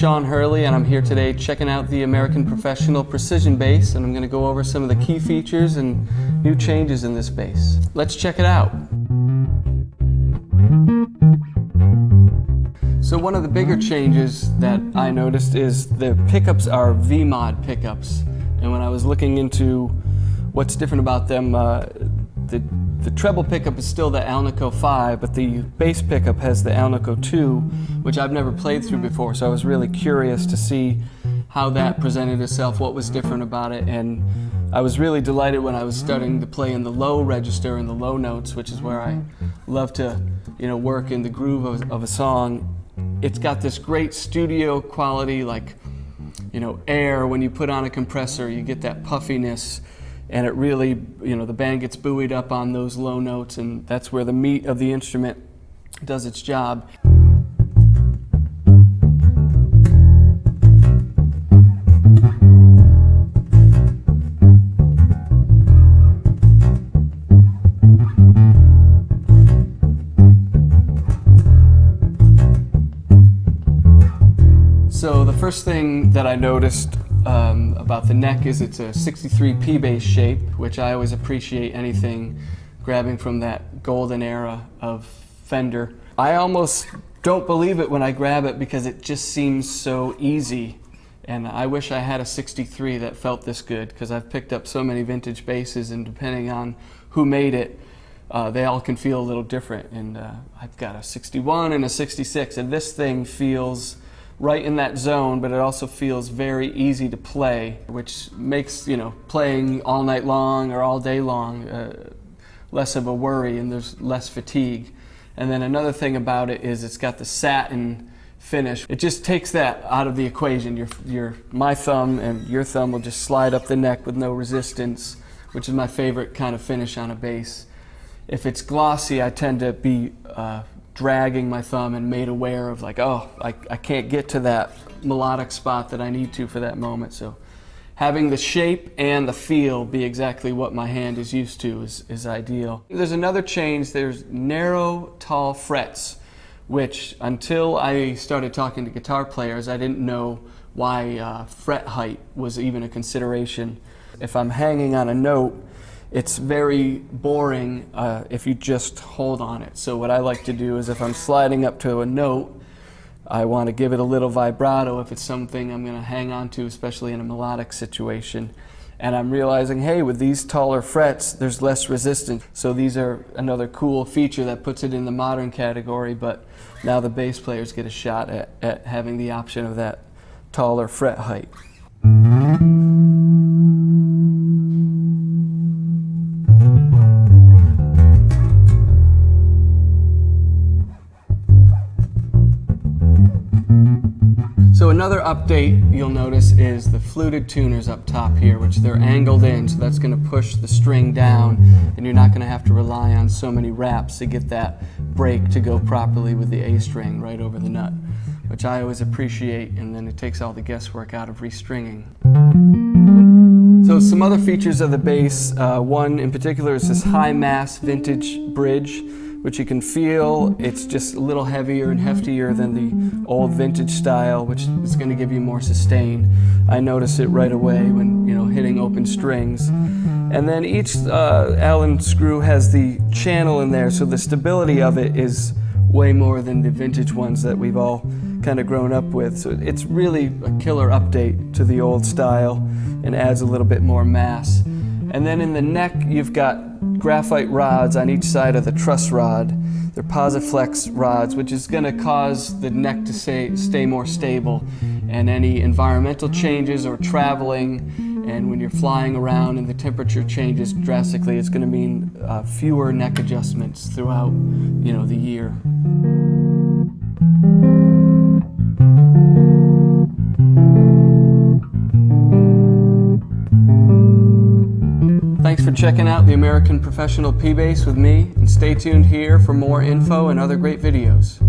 Sean Hurley, and I'm here today checking out the American Professional Precision Bass, and I'm going to go over some of the key features and new changes in this bass. Let's check it out. So one of the bigger changes that I noticed is the pickups are V-mod pickups, and when I was looking into what's different about them, the treble pickup is still the Alnico 5, but the bass pickup has the Alnico 2, which I've never played through before, so I was really curious to see how that presented itself, what was different about it, and I was really delighted when I was starting to play in the low register and the low notes, which is where I love to, work in the groove of a song. It's got this great studio quality, like, air. When you put on a compressor, you get that puffiness, and it really, the band gets buoyed up on those low notes, and that's where the meat of the instrument does its job. So the first thing that I noticed about the neck is it's a 63 P-bass shape, which I always appreciate anything grabbing from that golden era of Fender. I almost don't believe it when I grab it because it just seems so easy, and I wish I had a 63 that felt this good, because I've picked up so many vintage basses, and depending on who made it, they all can feel a little different, and I've got a 61 and a 66, and this thing feels right in that zone, but it also feels very easy to play, which makes, playing all night long or all day long less of a worry, and there's less fatigue. And then another thing about it is it's got the satin finish. It just takes that out of the equation. My thumb and your thumb will just slide up the neck with no resistance, which is my favorite kind of finish on a bass. If it's glossy, I tend to be dragging my thumb and made aware of, like, oh, I can't get to that melodic spot that I need to for that moment. So having the shape and the feel be exactly what my hand is used to is ideal. There's another change. There's narrow, tall frets, which until I started talking to guitar players, I didn't know why fret height was even a consideration. If I'm hanging on a note, it's very boring if you just hold on it. So what I like to do is, if I'm sliding up to a note, I want to give it a little vibrato if it's something I'm going to hang on to, especially in a melodic situation. And I'm realizing, hey, with these taller frets, there's less resistance. So these are another cool feature that puts it in the modern category, but now the bass players get a shot at having the option of that taller fret height. So another update you'll notice is the fluted tuners up top here, which they're angled in, so that's going to push the string down, and you're not going to have to rely on so many wraps to get that break to go properly with the A string right over the nut, which I always appreciate, and then it takes all the guesswork out of restringing. So some other features of the bass, one in particular is this high mass vintage bridge, which you can feel. It's just a little heavier and heftier than the old vintage style, which is going to give you more sustain. I notice it right away when hitting open strings. And then each Allen screw has the channel in there, so the stability of it is way more than the vintage ones that we've all kind of grown up with. So it's really a killer update to the old style and adds a little bit more mass. And then in the neck, you've got graphite rods on each side of the truss rod. They're Posiflex rods, which is going to cause the neck to stay more stable. And any environmental changes or traveling, and when you're flying around and the temperature changes drastically, it's going to mean fewer neck adjustments throughout, the year. Thanks for checking out the American Professional P-Bass with me, and stay tuned here for more info and other great videos.